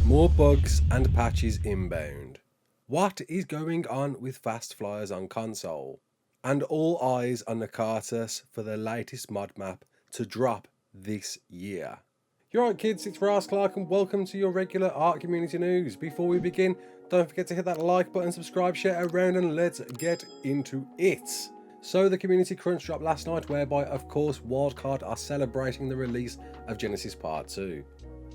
More bugs and patches inbound. What is going on with fast flyers on console? And all eyes on the cartus for the latest mod map to drop this year. You're right, kids, it's Ross Clark and welcome to your regular ARK Community news. Before we begin, don't forget to hit that like button, subscribe, share around, and let's get into it. So the community crunch dropped last night, whereby of course Wildcard are celebrating the release of Genesis Part 2.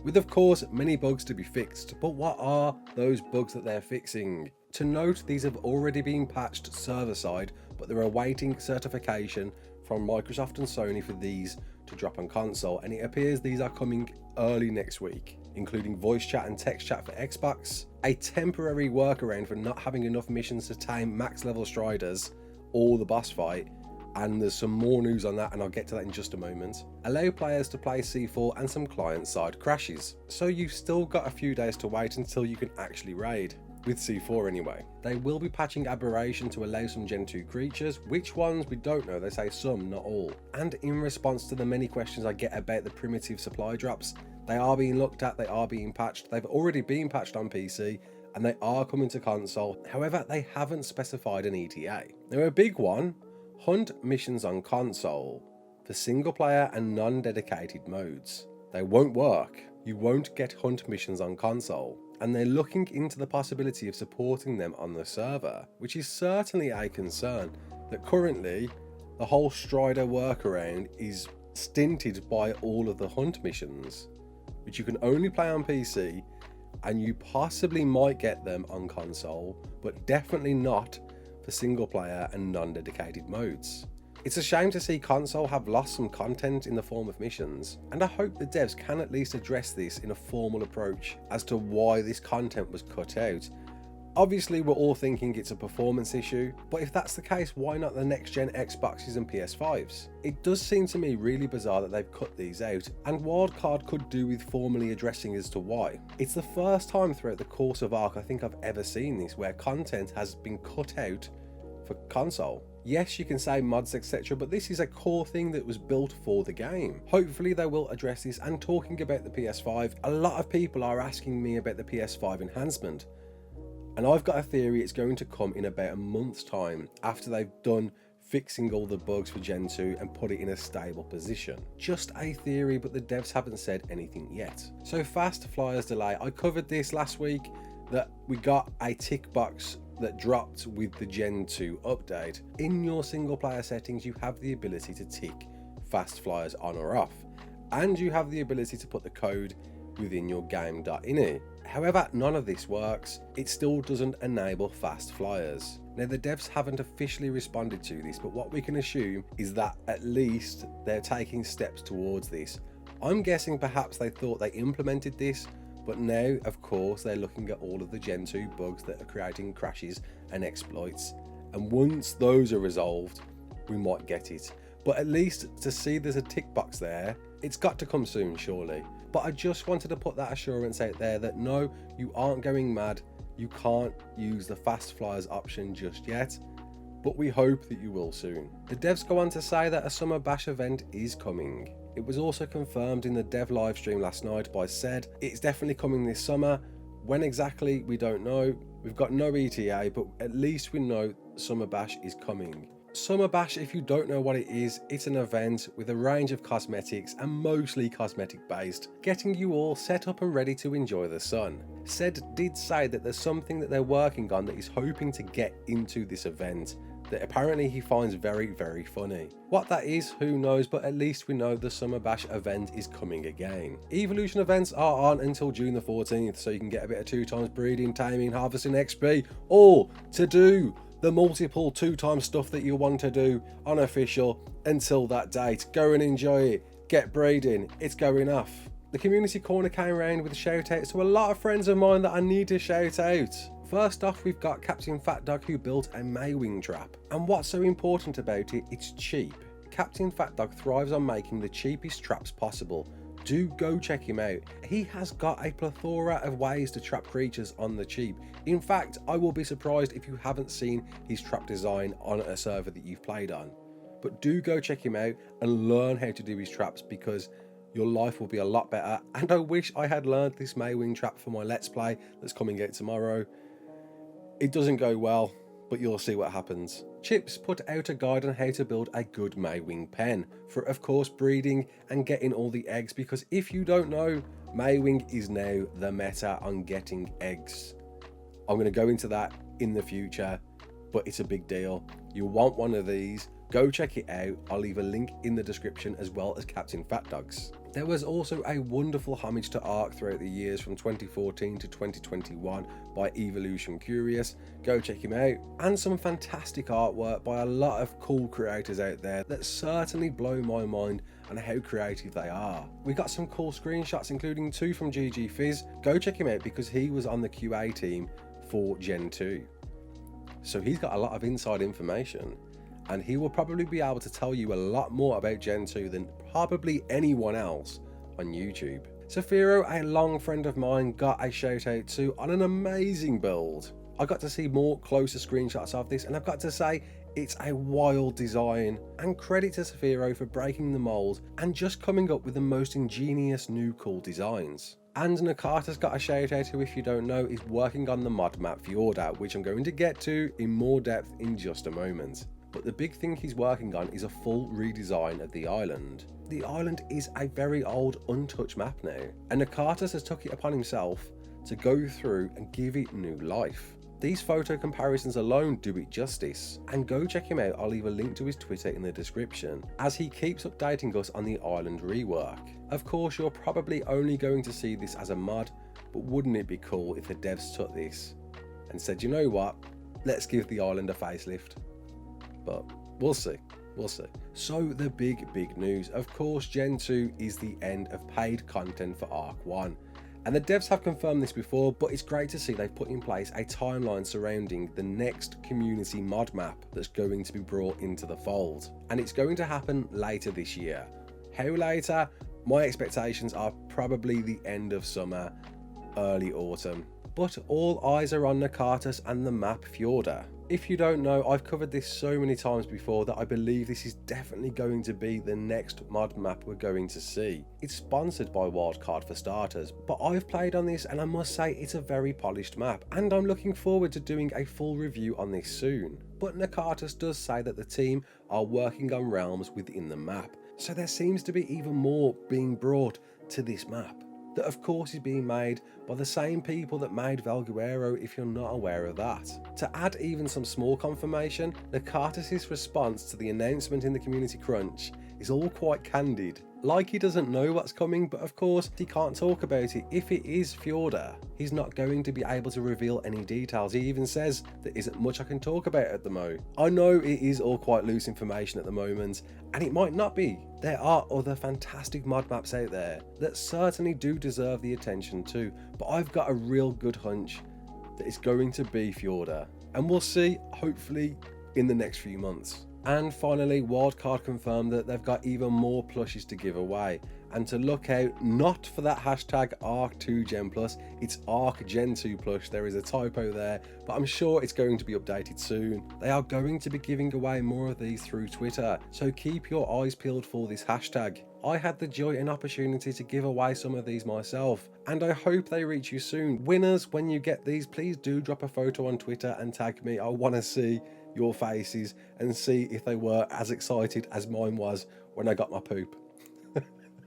With of course many bugs to be fixed, but what are those bugs that they're fixing? To note, these have already been patched server side, but they're awaiting certification from Microsoft and Sony for these to drop on console, and it appears these are coming early next week, including voice chat and text chat for Xbox, a temporary workaround for not having enough missions to tame max level striders or the boss fight, and there's some more news on that and I'll get to that in just a moment. Allow players to play C4 and some client side crashes, so you've still got a few days to wait until you can actually raid. With C4 anyway. They will be patching Aberration to allow some Gen 2 creatures. Which ones we don't know, they say some, not all. And in response to the many questions I get about the primitive supply drops, they are being looked at, they are being patched. They've already been patched on PC and they are coming to console. However, they haven't specified an ETA. Now a big one, hunt missions on console for single player and non-dedicated modes. They won't work. You won't get hunt missions on console. And they're looking into the possibility of supporting them on the server, which is certainly a concern, that currently the whole Strider workaround is stinted by all of the hunt missions, which you can only play on PC, and you possibly might get them on console, but definitely not for single player and non-dedicated modes. It's a shame to see console have lost some content in the form of missions, and I hope the devs can at least address this in a formal approach as to why this content was cut out. Obviously we're all thinking it's a performance issue, but if that's the case, why not the next gen Xboxes and PS5s? It does seem to me really bizarre that they've cut these out, and Wildcard could do with formally addressing as to why. It's the first time throughout the course of ARK I think I've ever seen this, where content has been cut out for console. Yes, you can say mods etc, but this is a core thing that was built for the game. Hopefully they will address this. And talking about the PS5, a lot of people are asking me about the PS5 Enhancement, and I've got a theory it's going to come in about a month's time after they've done fixing all the bugs for Gen 2 and put it in a stable position. Just a theory, but the devs haven't said anything yet. So fast flyers delay, I covered this last week, that we got a tick box that dropped with the Gen 2 update. In your single player settings, you have the ability to tick fast flyers on or off, and you have the ability to put the code within your game.ini. However, none of this works. It still doesn't enable fast flyers. Now the devs haven't officially responded to this, but what we can assume is that at least they're taking steps towards this. I'm guessing perhaps they thought they implemented this, but now, of course, they're looking at all of the Gen 2 bugs that are creating crashes and exploits. And once those are resolved, we might get it. But at least to see there's a tick box there, it's got to come soon, surely. But I just wanted to put that assurance out there that no, you aren't going mad. You can't use the fast flyers option just yet, but we hope that you will soon. The devs go on to say that a summer bash event is coming. It was also confirmed in the dev live stream last night by Said. It's definitely coming this summer. When exactly, we don't know. We've got no ETA, but at least we know Summer Bash is coming. Summer Bash, if you don't know what it is, it's an event with a range of cosmetics and mostly cosmetic based, getting you all set up and ready to enjoy the sun. Said did say that there's something that they're working on that he's hoping to get into this event, that apparently he finds very, very funny. What that is, who knows, but at least we know the Summer Bash event is coming again. Evolution events are on until June the 14th, so you can get a bit of 2x breeding, taming, harvesting XP, all to do the multiple 2x stuff that you want to do unofficial until that date. Go and enjoy it, get breeding, it's going off. The community corner came around with shout outs to a lot of friends of mine that I need to shout out. First off, we've got Captain Fat Dog, who built a Maywing trap. And what's so important about it, it's cheap. Captain Fat Dog thrives on making the cheapest traps possible. Do go check him out. He has got a plethora of ways to trap creatures on the cheap. In fact, I will be surprised if you haven't seen his trap design on a server that you've played on. But do go check him out and learn how to do his traps, because your life will be a lot better. And I wish I had learned this Maywing trap for my Let's Play that's coming out tomorrow. It doesn't go well, but you'll see what happens. Chips put out a guide on how to build a good Maywing pen for, of course, breeding and getting all the eggs, because if you don't know, Maywing is now the meta on getting eggs. I'm going to go into that in the future, but it's a big deal. You want one of these, go check it out. I'll leave a link in the description, as well as Captain Fat Dogs. There was also a wonderful homage to ARK throughout the years from 2014 to 2021 by Evolution Curious. Go check him out. And some fantastic artwork by a lot of cool creators out there that certainly blow my mind on how creative they are. We got some cool screenshots, including 2 from GG Fizz. Go check him out because he was on the QA team for Gen 2. So he's got a lot of inside information, and he will probably be able to tell you a lot more about Gen 2 than probably anyone else on YouTube. Safiro, a long friend of mine, got a shout out too on an amazing build. I got to see more closer screenshots of this, and I've got to say, it's a wild design, and credit to Safiro for breaking the mold and just coming up with the most ingenious new cool designs. And Nakata's got a shout out who, if you don't know, is working on the mod map Fjorda, which I'm going to get to in more depth in just a moment. But the big thing he's working on is a full redesign of the island. The island is a very old, untouched map now, and Nakata has took it upon himself to go through and give it new life. These photo comparisons alone do it justice, and go check him out. I'll leave a link to his Twitter in the description, as he keeps updating us on the island rework. Of course, you're probably only going to see this as a mod, but wouldn't it be cool if the devs took this and said, you know what, let's give the island a facelift? But we'll see. So the big news, of course, Gen 2 is the end of paid content for ARK 1. And the devs have confirmed this before, but it's great to see they've put in place a timeline surrounding the next community mod map that's going to be brought into the fold. And it's going to happen later this year. How later? My expectations are probably the end of summer, early autumn. But all eyes are on Nakata's and the map Fjorda. If you don't know, I've covered this so many times before that I believe this is definitely going to be the next mod map we're going to see. It's sponsored by Wildcard for starters, but I've played on this and I must say it's a very polished map, and I'm looking forward to doing a full review on this soon. But Nakata does say that the team are working on realms within the map, so there seems to be even more being brought to this map. That of course is being made by the same people that made Valguero, if you're not aware of that. To add even some small confirmation, Nakata's response to the announcement in the community crunch is all quite candid. Like he doesn't know what's coming, but of course he can't talk about it. If it is Fjorda, he's not going to be able to reveal any details. He even says there isn't much I can talk about at the mo. I know it is all quite loose information at the moment, and it might not be. There are other fantastic mod maps out there that certainly do deserve the attention too, but I've got a real good hunch that it's going to be Fjorda, and we'll see, hopefully, in the next few months. And finally, Wildcard confirmed that they've got even more plushies to give away, and to look out not for that hashtag ARK2Gen+, it's ARK Gen 2 plush. There is a typo there, but I'm sure it's going to be updated soon. They are going to be giving away more of these through Twitter, so keep your eyes peeled for this hashtag. I had the joy and opportunity to give away some of these myself, and I hope they reach you soon. Winners, when you get these, please do drop a photo on Twitter and tag me. I want to see your faces and see if they were as excited as mine was when I got my poop.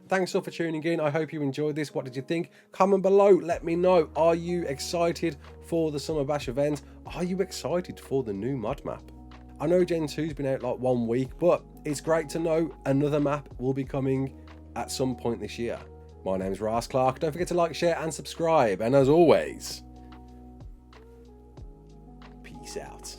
Thanks all for tuning in. I hope you enjoyed this. What did you think? Comment below, let me know. Are you excited for the Summer Bash event? Are you excited for the new mod map? I know Gen 2's been out like 1 week, but it's great to know another map will be coming at some point this year. My name's Ross Clark. Don't forget to like, share and subscribe, and as always, peace out.